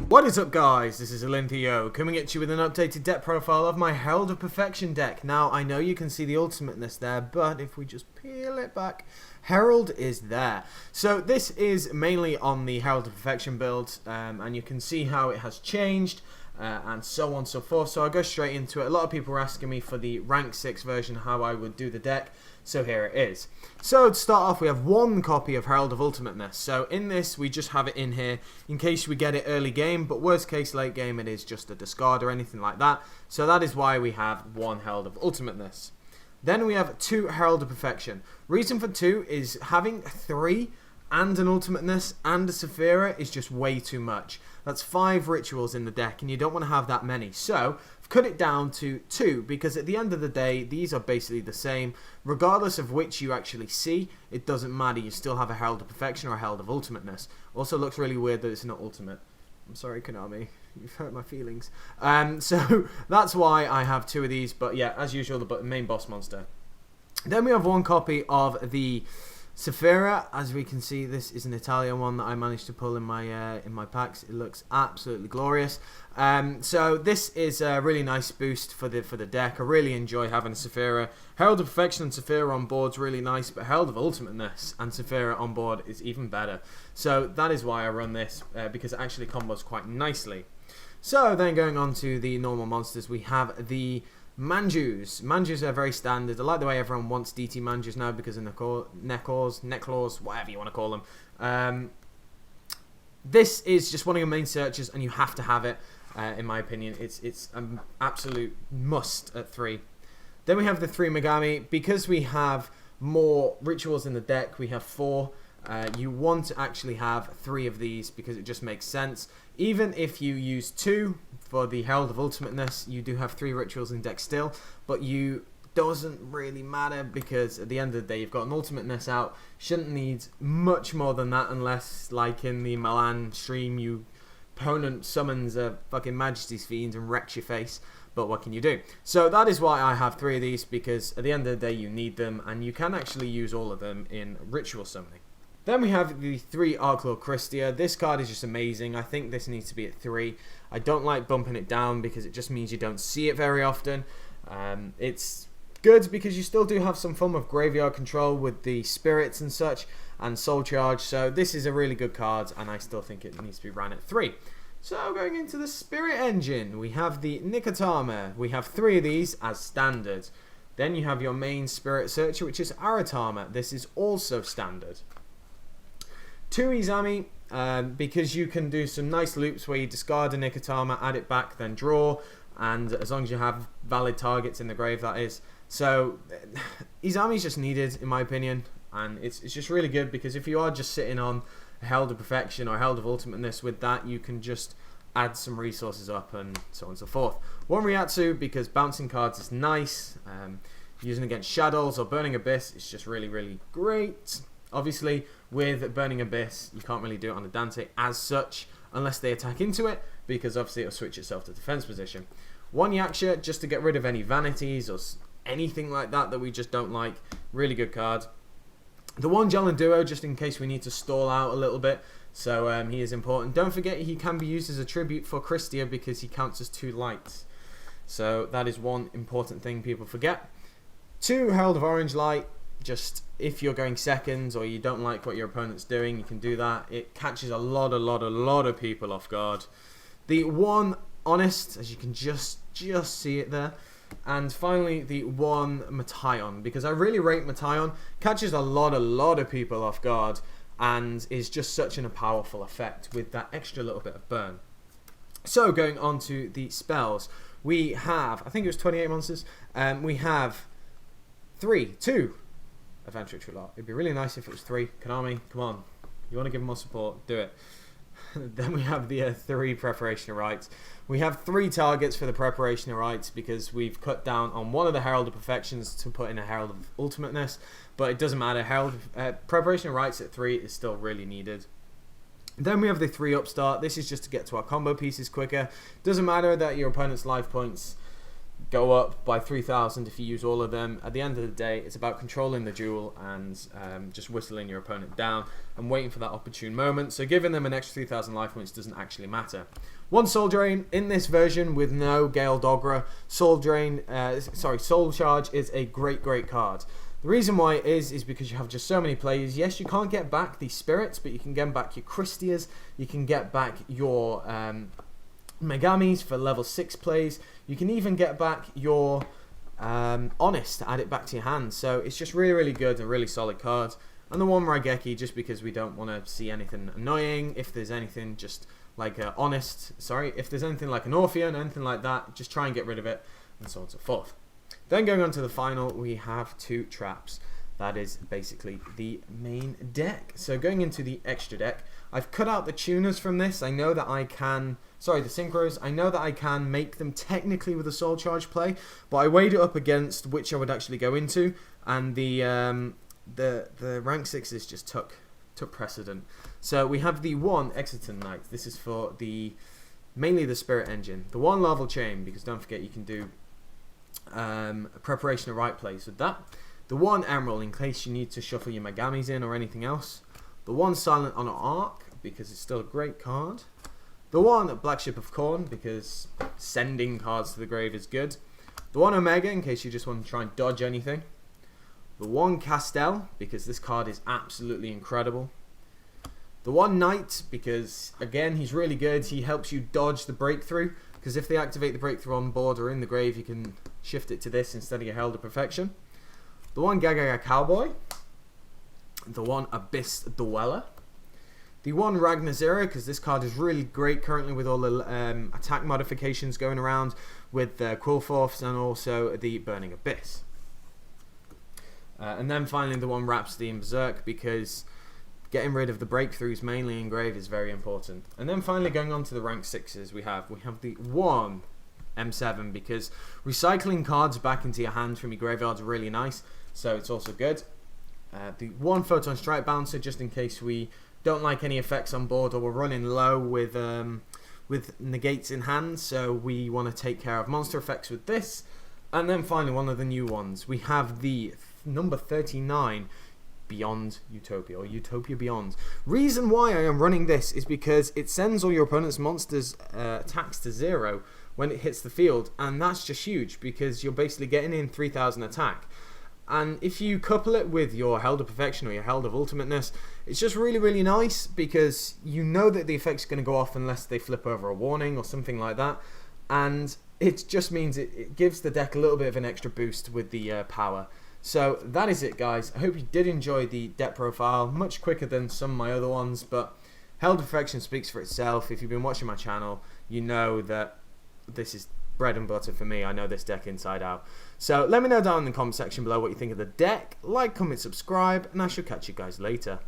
What is up, guys? This is Olympio coming at you with an updated deck profile of my Herald of Perfection deck. Now, I know you can see the ultimateness there, but if we just peel it back, Herald is there. So this is mainly on the Herald of Perfection build, and you can see how it has changed, and so on and so forth. So I'll go straight into it. A lot of people were asking me for the rank 6 version, how I would do the deck. So here it is. So to start off, we have one copy of Herald of Ultimateness. So in this, we just have it in here in case we get it early game, but worst case late game, it is just a discard or anything like that. So that is why we have one Herald of Ultimateness. Then we have two Herald of Perfection. Reason for two is having 3 and an Ultimateness and a Saphira is just way too much. That's 5 rituals in the deck, and you don't want to have that many. So I've cut it down to 2, because at the end of the day, these are basically the same. Regardless of which you actually see, it doesn't matter. You still have a Herald of Perfection or a Herald of Ultimateness. Also looks really weird that it's not Ultimate. I'm sorry, Konami. You've hurt my feelings. So that's why I have 2 of these. But yeah, as usual, the main boss monster. Then we have one copy of the Saphira. As we can see, this is an Italian one that I managed to pull in my packs. It looks absolutely glorious. So this is a really nice boost for the deck. I really enjoy having a Saphira. Herald of Perfection and Saphira on board is really nice, but Herald of Ultimateness and Saphira on board is even better. So that is why I run this, because it actually combos quite nicely. So then going on to the normal monsters, we have the Manjus. Manjus are very standard. I like the way everyone wants DT Manjus now because of Necklaws, whatever you want to call them. This is just one of your main searches, and you have to have it. In my opinion, it's an absolute must at 3. Then we have the 3 Megami. Because we have more rituals in the deck, we have 4. You want to actually have 3 of these because it just makes sense. Even if you use 2 for the Herald of Ultimateness, you do have 3 rituals in deck still, but you doesn't really matter because at the end of the day you've got an Ultimateness out. Shouldn't need much more than that unless, like in the Milan stream, you opponent summons a fucking Majesty's Fiend and wrecks your face. But what can you do? So that is why I have 3 of these, because at the end of the day you need them, and you can actually use all of them in ritual summoning. Then we have the 3 Archlord Christia. This card is just amazing. I think this needs to be at 3. I don't like bumping it down because it just means you don't see it very often. It's good because you still do have some form of graveyard control with the spirits and such, and soul charge. So this is a really good card, and I still think it needs to be ran at 3. So going into the Spirit Engine, we have the Nikotama. We have 3 of these as standard. Then you have your main Spirit Searcher, which is Aratama. This is also standard. 2 Izami, because you can do some nice loops where you discard a Nikotama, add it back, then draw, and as long as you have valid targets in the grave, that is. So Izami is just needed, in my opinion, and it's just really good because if you are just sitting on a Herald of Perfection or Herald of Ultimateness, with that you can just add some resources up and so on and so forth. 1 Ryatsu, because bouncing cards is nice. Using against Shadows or Burning Abyss, it's just really, really great. Obviously, with Burning Abyss, you can't really do it on a Dante as such, unless they attack into it, because obviously it'll switch itself to defense position. 1 Yaksha, just to get rid of any vanities or anything like that we just don't like. Really good card. The 1 Jelen Duo, just in case we need to stall out a little bit, so he is important. Don't forget he can be used as a tribute for Christia because he counts as 2 lights. So that is one important thing people forget. 2 Herald of Orange Light. Just if you're going seconds or you don't like what your opponent's doing, you can do that. It catches a lot of people off guard. The 1 Honest, as you can just see it there. And finally the 1 Mataion, because I really rate Mataion. Catches a lot of people off guard and is just such a powerful effect with that extra little bit of burn. So going on to the spells, we have, I think it was 28 monsters. We have 2 Adventure Ritual. It'd be really nice if it was 3. Konami, come on. You want to give them more support? Do it. Then we have the 3 Preparation of Rites. We have 3 targets for the Preparation of Rites because we've cut down on one of the Herald of Perfections to put in a Herald of Ultimateness. But it doesn't matter. Preparation of Rites at 3 is still really needed. Then we have the 3 Upstart. This is just to get to our combo pieces quicker. Doesn't matter that your opponent's life points go up by 3,000 if you use all of them. At the end of the day, it's about controlling the duel and just whistling your opponent down and waiting for that opportune moment. So giving them an extra 3,000 life points doesn't actually matter. One Soul Drain in this version with no Gale Dogra. Soul Charge is a great card. The reason why it is because you have just so many players. Yes, you can't get back the spirits, but you can get back your Christias, you can get back your Megamis for level 6 plays. You can even get back your Honest, add it back to your hand. So it's just really good, a really solid card. And the one Raigeki, just because we don't want to see anything annoying. If there's anything just like if there's anything like an Orpheon, anything like that, just try and get rid of it, and so on and so forth. Then going on to the final, we have 2 traps. That is basically the main deck. So going into the extra deck, I've cut out the tuners from this. I know that I can, the synchros. I know that I can make them technically with a soul charge play, but I weighed it up against which I would actually go into, and the rank 6s just took precedent. So we have the 1 Exiton Knight. This is for mainly the Spirit Engine. The 1 Larval Chain, because don't forget you can do preparation of right place with that. The 1 Emerald, in case you need to shuffle your Megamis in or anything else. The 1 Silent Honor Arc, because it's still a great card. The 1 Black Ship of Corn, because sending cards to the grave is good. The 1 Omega, in case you just want to try and dodge anything. The 1 Castel, because this card is absolutely incredible. The 1 Knight, because again he's really good. He helps you dodge the breakthrough, because if they activate the breakthrough on board or in the grave, you can shift it to this instead of your Herald of Perfection. The 1 Gagaga Cowboy. The 1 Abyss Dweller. The 1 Ragnar Zero, because this card is really great currently with all the attack modifications going around with the Quillforths and also the Burning Abyss. And then finally the 1 Rhapsody and Berserk, because getting rid of the breakthroughs mainly in grave is very important. And then finally going on to the rank 6s, we have the 1 M7, because recycling cards back into your hand from your graveyard is really nice, so it's also good. The 1 Photon Strike Bouncer, just in case we don't like any effects on board or we're running low with negates in hand, so we want to take care of monster effects with this. And then finally one of the new ones, we have the number 39 Beyond Utopia, or Utopia Beyond. Reason why I am running this is because it sends all your opponent's monsters attacks to 0 when it hits the field, and that's just huge because you're basically getting in 3,000 attack. And if you couple it with your Herald of Perfection or your Herald of Ultimateness, it's just really nice, because you know that the effect's going to go off unless they flip over a warning or something like that, and it just means it gives the deck a little bit of an extra boost with the power. So that is it, guys. I hope you did enjoy the deck profile. Much quicker than some of my other ones, but Herald of Perfection speaks for itself. If you've been watching my channel, you know that this is bread and butter for me. I know this deck inside out. So let me know down in the comment section below what you think of the deck. Like, comment, subscribe, and I shall catch you guys later.